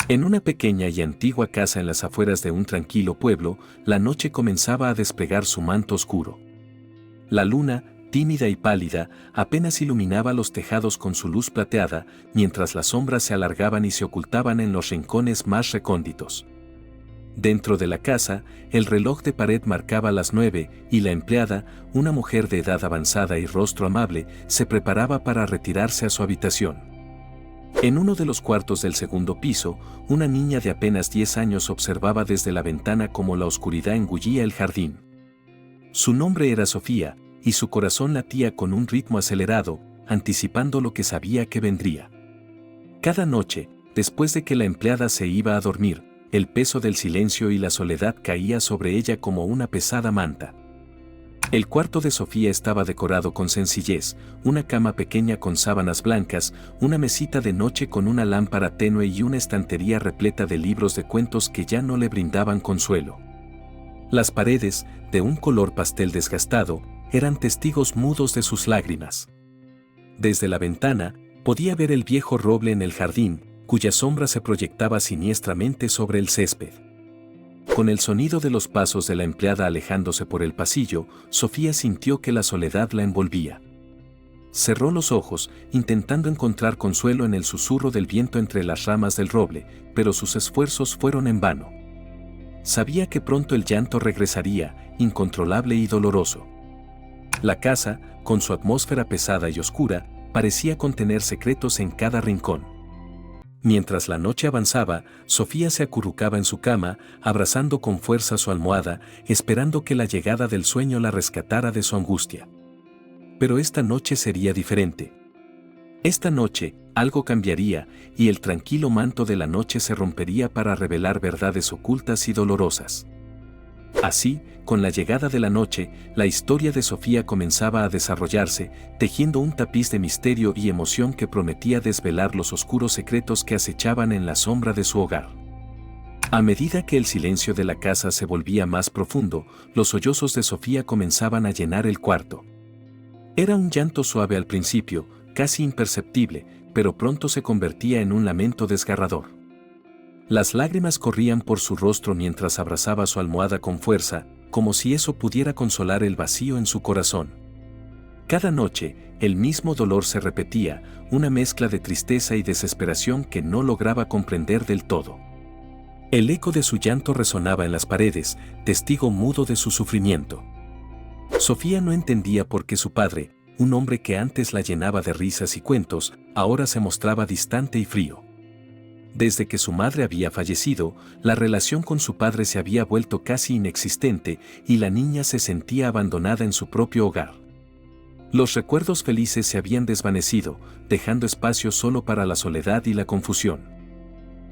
En una pequeña y antigua casa en las afueras de un tranquilo pueblo, la noche comenzaba a desplegar su manto oscuro. La luna, tímida y pálida, apenas iluminaba los tejados con su luz plateada, mientras las sombras se alargaban y se ocultaban en los rincones más recónditos. Dentro de la casa, el reloj de pared marcaba las 9 y la empleada, una mujer de edad avanzada y rostro amable, se preparaba para retirarse a su habitación. En uno de los cuartos del segundo piso, una niña de apenas 10 años observaba desde la ventana cómo la oscuridad engullía el jardín. Su nombre era Sofía, y su corazón latía con un ritmo acelerado, anticipando lo que sabía que vendría. Cada noche, después de que la empleada se iba a dormir, el peso del silencio y la soledad caía sobre ella como una pesada manta. El cuarto de Sofía estaba decorado con sencillez, una cama pequeña con sábanas blancas, una mesita de noche con una lámpara tenue y una estantería repleta de libros de cuentos que ya no le brindaban consuelo. Las paredes, de un color pastel desgastado, eran testigos mudos de sus lágrimas. Desde la ventana, podía ver el viejo roble en el jardín, cuya sombra se proyectaba siniestramente sobre el césped. Con el sonido de los pasos de la empleada alejándose por el pasillo, Sofía sintió que la soledad la envolvía. Cerró los ojos, intentando encontrar consuelo en el susurro del viento entre las ramas del roble, pero sus esfuerzos fueron en vano. Sabía que pronto el llanto regresaría, incontrolable y doloroso. La casa, con su atmósfera pesada y oscura, parecía contener secretos en cada rincón. Mientras la noche avanzaba, Sofía se acurrucaba en su cama, abrazando con fuerza su almohada, esperando que la llegada del sueño la rescatara de su angustia. Pero esta noche sería diferente. Esta noche, algo cambiaría, y el tranquilo manto de la noche se rompería para revelar verdades ocultas y dolorosas. Así, con la llegada de la noche, la historia de Sofía comenzaba a desarrollarse, tejiendo un tapiz de misterio y emoción que prometía desvelar los oscuros secretos que acechaban en la sombra de su hogar. A medida que el silencio de la casa se volvía más profundo, los sollozos de Sofía comenzaban a llenar el cuarto. Era un llanto suave al principio, casi imperceptible, pero pronto se convertía en un lamento desgarrador. Las lágrimas corrían por su rostro mientras abrazaba su almohada con fuerza, como si eso pudiera consolar el vacío en su corazón. Cada noche, el mismo dolor se repetía, una mezcla de tristeza y desesperación que no lograba comprender del todo. El eco de su llanto resonaba en las paredes, testigo mudo de su sufrimiento. Sofía no entendía por qué su padre, un hombre que antes la llenaba de risas y cuentos, ahora se mostraba distante y frío. Desde que su madre había fallecido, la relación con su padre se había vuelto casi inexistente y la niña se sentía abandonada en su propio hogar. Los recuerdos felices se habían desvanecido, dejando espacio solo para la soledad y la confusión.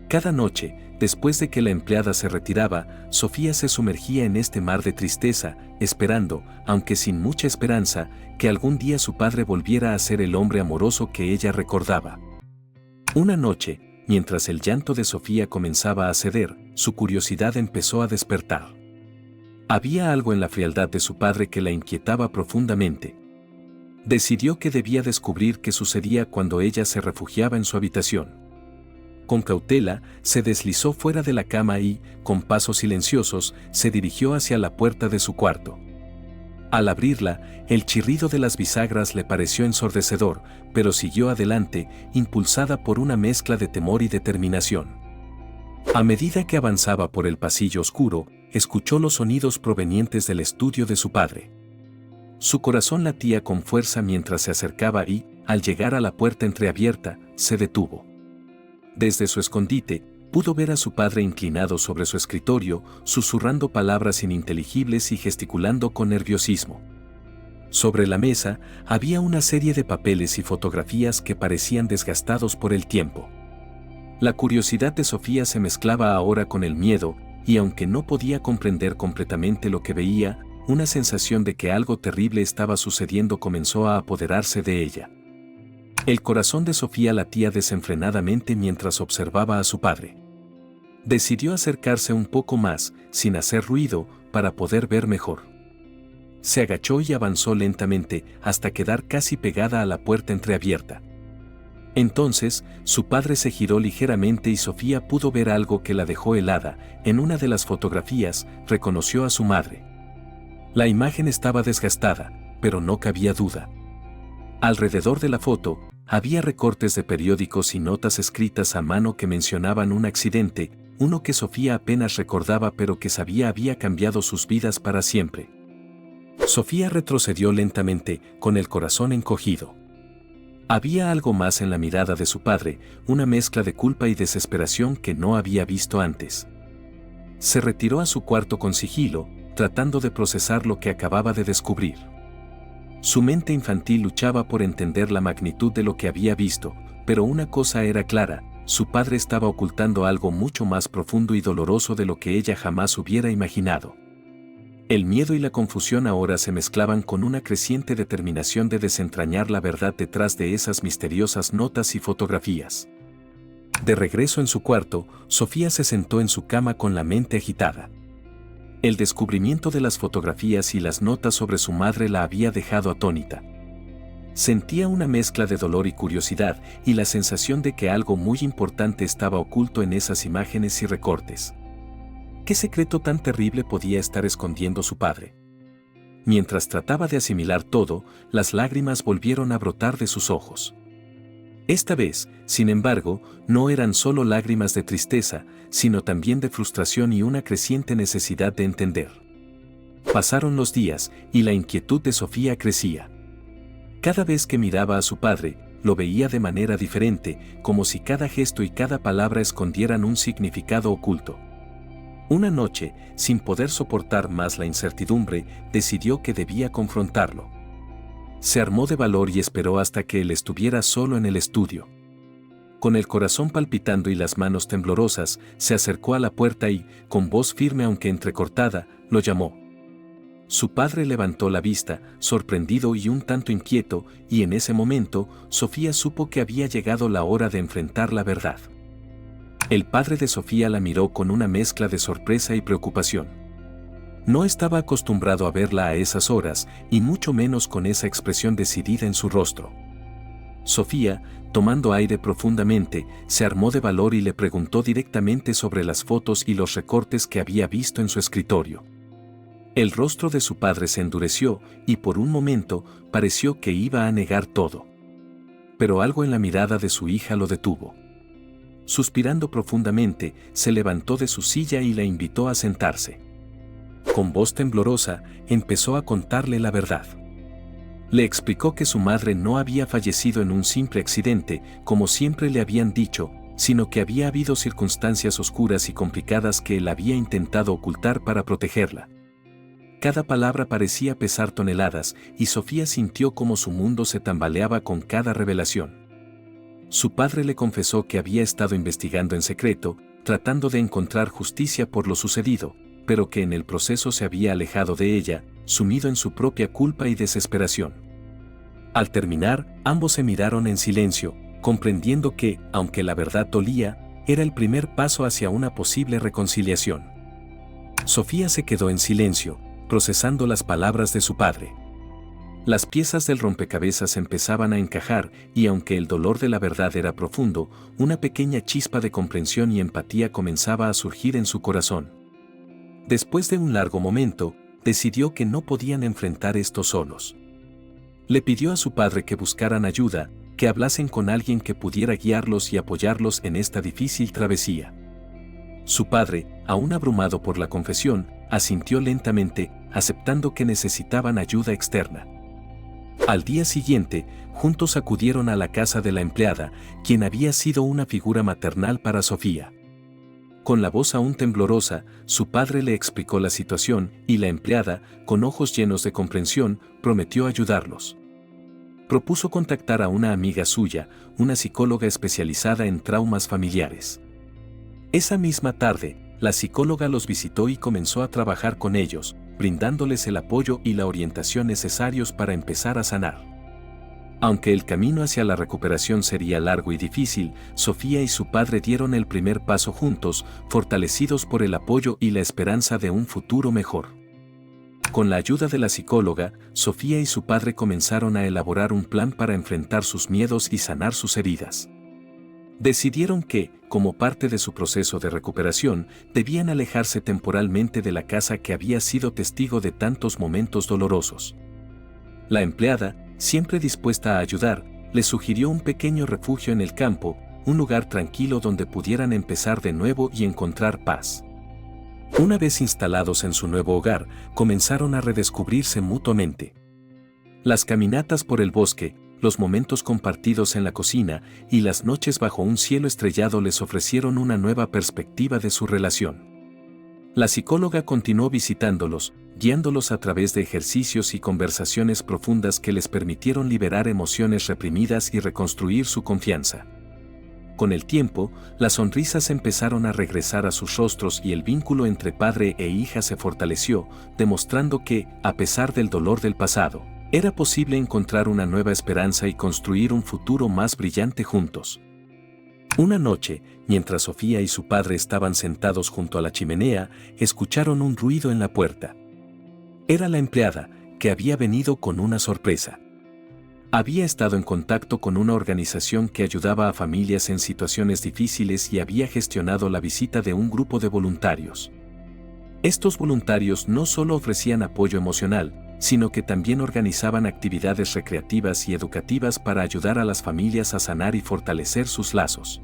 Cada noche, después de que la empleada se retiraba, Sofía se sumergía en este mar de tristeza, esperando, aunque sin mucha esperanza, que algún día su padre volviera a ser el hombre amoroso que ella recordaba. Una noche, mientras el llanto de Sofía comenzaba a ceder, su curiosidad empezó a despertar. Había algo en la frialdad de su padre que la inquietaba profundamente. Decidió que debía descubrir qué sucedía cuando ella se refugiaba en su habitación. Con cautela, se deslizó fuera de la cama y, con pasos silenciosos, se dirigió hacia la puerta de su cuarto. Al abrirla, el chirrido de las bisagras le pareció ensordecedor, pero siguió adelante, impulsada por una mezcla de temor y determinación. A medida que avanzaba por el pasillo oscuro, escuchó los sonidos provenientes del estudio de su padre. Su corazón latía con fuerza mientras se acercaba y, al llegar a la puerta entreabierta, se detuvo. Desde su escondite, pudo ver a su padre inclinado sobre su escritorio, susurrando palabras ininteligibles y gesticulando con nerviosismo. Sobre la mesa, había una serie de papeles y fotografías que parecían desgastados por el tiempo. La curiosidad de Sofía se mezclaba ahora con el miedo, y aunque no podía comprender completamente lo que veía, una sensación de que algo terrible estaba sucediendo comenzó a apoderarse de ella. El corazón de Sofía latía desenfrenadamente mientras observaba a su padre. Decidió acercarse un poco más, sin hacer ruido, para poder ver mejor. Se agachó y avanzó lentamente hasta quedar casi pegada a la puerta entreabierta. Entonces, su padre se giró ligeramente y Sofía pudo ver algo que la dejó helada. En una de las fotografías, reconoció a su madre. La imagen estaba desgastada, pero no cabía duda. Alrededor de la foto, había recortes de periódicos y notas escritas a mano que mencionaban un accidente, uno que Sofía apenas recordaba pero que sabía había cambiado sus vidas para siempre. Sofía retrocedió lentamente, con el corazón encogido. Había algo más en la mirada de su padre, una mezcla de culpa y desesperación que no había visto antes. Se retiró a su cuarto con sigilo, tratando de procesar lo que acababa de descubrir. Su mente infantil luchaba por entender la magnitud de lo que había visto, pero una cosa era clara: su padre estaba ocultando algo mucho más profundo y doloroso de lo que ella jamás hubiera imaginado. El miedo y la confusión ahora se mezclaban con una creciente determinación de desentrañar la verdad detrás de esas misteriosas notas y fotografías. De regreso en su cuarto, Sofía se sentó en su cama con la mente agitada. El descubrimiento de las fotografías y las notas sobre su madre la había dejado atónita. Sentía una mezcla de dolor y curiosidad, y la sensación de que algo muy importante estaba oculto en esas imágenes y recortes. ¿Qué secreto tan terrible podía estar escondiendo su padre? Mientras trataba de asimilar todo, las lágrimas volvieron a brotar de sus ojos. Esta vez, sin embargo, no eran solo lágrimas de tristeza, sino también de frustración y una creciente necesidad de entender. Pasaron los días, y la inquietud de Sofía crecía. Cada vez que miraba a su padre, lo veía de manera diferente, como si cada gesto y cada palabra escondieran un significado oculto. Una noche, sin poder soportar más la incertidumbre, decidió que debía confrontarlo. Se armó de valor y esperó hasta que él estuviera solo en el estudio. Con el corazón palpitando y las manos temblorosas, se acercó a la puerta y, con voz firme aunque entrecortada, lo llamó. Su padre levantó la vista, sorprendido y un tanto inquieto, y en ese momento, Sofía supo que había llegado la hora de enfrentar la verdad. El padre de Sofía la miró con una mezcla de sorpresa y preocupación. No estaba acostumbrado a verla a esas horas, y mucho menos con esa expresión decidida en su rostro. Sofía, tomando aire profundamente, se armó de valor y le preguntó directamente sobre las fotos y los recortes que había visto en su escritorio. El rostro de su padre se endureció, y por un momento, pareció que iba a negar todo. Pero algo en la mirada de su hija lo detuvo. Suspirando profundamente, se levantó de su silla y la invitó a sentarse. Con voz temblorosa, empezó a contarle la verdad. Le explicó que su madre no había fallecido en un simple accidente, como siempre le habían dicho, sino que había habido circunstancias oscuras y complicadas que él había intentado ocultar para protegerla. Cada palabra parecía pesar toneladas, y Sofía sintió como su mundo se tambaleaba con cada revelación. Su padre le confesó que había estado investigando en secreto, tratando de encontrar justicia por lo sucedido, pero que en el proceso se había alejado de ella, sumido en su propia culpa y desesperación. Al terminar, ambos se miraron en silencio, comprendiendo que, aunque la verdad dolía, era el primer paso hacia una posible reconciliación. Sofía se quedó en silencio, procesando las palabras de su padre. Las piezas del rompecabezas empezaban a encajar, y aunque el dolor de la verdad era profundo, una pequeña chispa de comprensión y empatía comenzaba a surgir en su corazón. Después de un largo momento, decidió que no podían enfrentar esto solos. Le pidió a su padre que buscaran ayuda, que hablasen con alguien que pudiera guiarlos y apoyarlos en esta difícil travesía. Su padre, aún abrumado por la confesión, asintió lentamente, aceptando que necesitaban ayuda externa. Al día siguiente, juntos acudieron a la casa de la empleada, quien había sido una figura maternal para Sofía. Con la voz aún temblorosa, su padre le explicó la situación, y la empleada, con ojos llenos de comprensión, prometió ayudarlos. Propuso contactar a una amiga suya, una psicóloga especializada en traumas familiares. Esa misma tarde, la psicóloga los visitó y comenzó a trabajar con ellos, brindándoles el apoyo y la orientación necesarios para empezar a sanar. Aunque el camino hacia la recuperación sería largo y difícil, Sofía y su padre dieron el primer paso juntos, fortalecidos por el apoyo y la esperanza de un futuro mejor. Con la ayuda de la psicóloga, Sofía y su padre comenzaron a elaborar un plan para enfrentar sus miedos y sanar sus heridas. Decidieron que, como parte de su proceso de recuperación, debían alejarse temporalmente de la casa que había sido testigo de tantos momentos dolorosos. La empleada, siempre dispuesta a ayudar, les sugirió un pequeño refugio en el campo, un lugar tranquilo donde pudieran empezar de nuevo y encontrar paz. Una vez instalados en su nuevo hogar, comenzaron a redescubrirse mutuamente. Las caminatas por el bosque, los momentos compartidos en la cocina y las noches bajo un cielo estrellado les ofrecieron una nueva perspectiva de su relación. La psicóloga continuó visitándolos, guiándolos a través de ejercicios y conversaciones profundas que les permitieron liberar emociones reprimidas y reconstruir su confianza. Con el tiempo, las sonrisas empezaron a regresar a sus rostros y el vínculo entre padre e hija se fortaleció, demostrando que, a pesar del dolor del pasado, era posible encontrar una nueva esperanza y construir un futuro más brillante juntos. Una noche, mientras Sofía y su padre estaban sentados junto a la chimenea, escucharon un ruido en la puerta. Era la empleada, que había venido con una sorpresa. Había estado en contacto con una organización que ayudaba a familias en situaciones difíciles y había gestionado la visita de un grupo de voluntarios. Estos voluntarios no solo ofrecían apoyo emocional, sino que también organizaban actividades recreativas y educativas para ayudar a las familias a sanar y fortalecer sus lazos.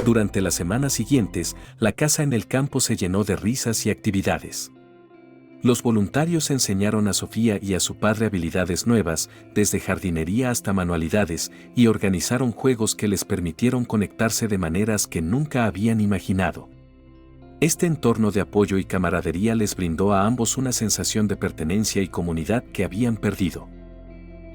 Durante las semanas siguientes, la casa en el campo se llenó de risas y actividades. Los voluntarios enseñaron a Sofía y a su padre habilidades nuevas, desde jardinería hasta manualidades, y organizaron juegos que les permitieron conectarse de maneras que nunca habían imaginado. Este entorno de apoyo y camaradería les brindó a ambos una sensación de pertenencia y comunidad que habían perdido.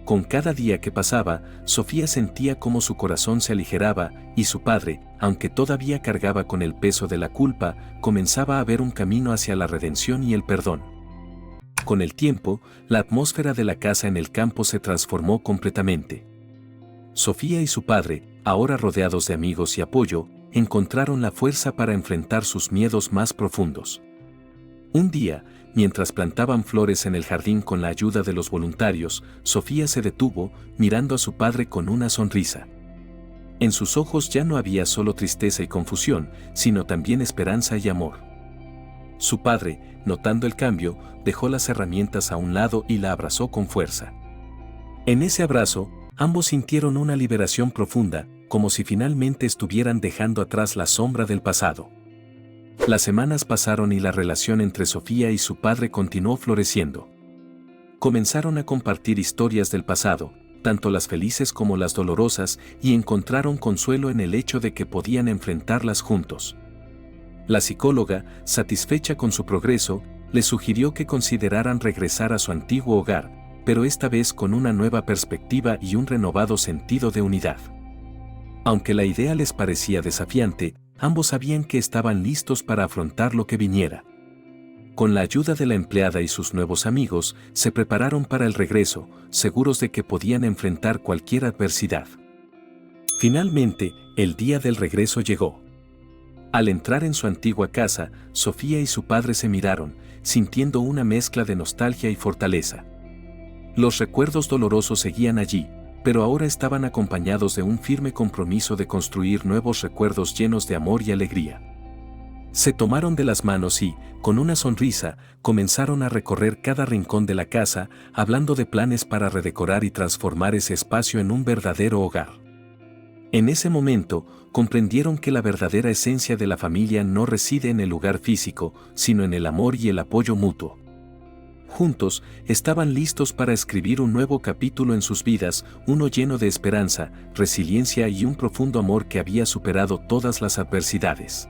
Con cada día que pasaba, Sofía sentía cómo su corazón se aligeraba y su padre, aunque todavía cargaba con el peso de la culpa, comenzaba a ver un camino hacia la redención y el perdón. Con el tiempo, la atmósfera de la casa en el campo se transformó completamente. Sofía y su padre, ahora rodeados de amigos y apoyo, encontraron la fuerza para enfrentar sus miedos más profundos. Un día, mientras plantaban flores en el jardín con la ayuda de los voluntarios, Sofía se detuvo, mirando a su padre con una sonrisa. En sus ojos ya no había solo tristeza y confusión, sino también esperanza y amor. Su padre, notando el cambio, dejó las herramientas a un lado y la abrazó con fuerza. En ese abrazo, ambos sintieron una liberación profunda, como si finalmente estuvieran dejando atrás la sombra del pasado. Las semanas pasaron y la relación entre Sofía y su padre continuó floreciendo. Comenzaron a compartir historias del pasado, tanto las felices como las dolorosas, y encontraron consuelo en el hecho de que podían enfrentarlas juntos. La psicóloga, satisfecha con su progreso, les sugirió que consideraran regresar a su antiguo hogar, pero esta vez con una nueva perspectiva y un renovado sentido de unidad. Aunque la idea les parecía desafiante, ambos sabían que estaban listos para afrontar lo que viniera. Con la ayuda de la empleada y sus nuevos amigos, se prepararon para el regreso, seguros de que podían enfrentar cualquier adversidad. Finalmente, el día del regreso llegó. Al entrar en su antigua casa, Sofía y su padre se miraron, sintiendo una mezcla de nostalgia y fortaleza. Los recuerdos dolorosos seguían allí, pero ahora estaban acompañados de un firme compromiso de construir nuevos recuerdos llenos de amor y alegría. Se tomaron de las manos y, con una sonrisa, comenzaron a recorrer cada rincón de la casa, hablando de planes para redecorar y transformar ese espacio en un verdadero hogar. En ese momento, comprendieron que la verdadera esencia de la familia no reside en el lugar físico, sino en el amor y el apoyo mutuo. Juntos, estaban listos para escribir un nuevo capítulo en sus vidas, uno lleno de esperanza, resiliencia y un profundo amor que había superado todas las adversidades.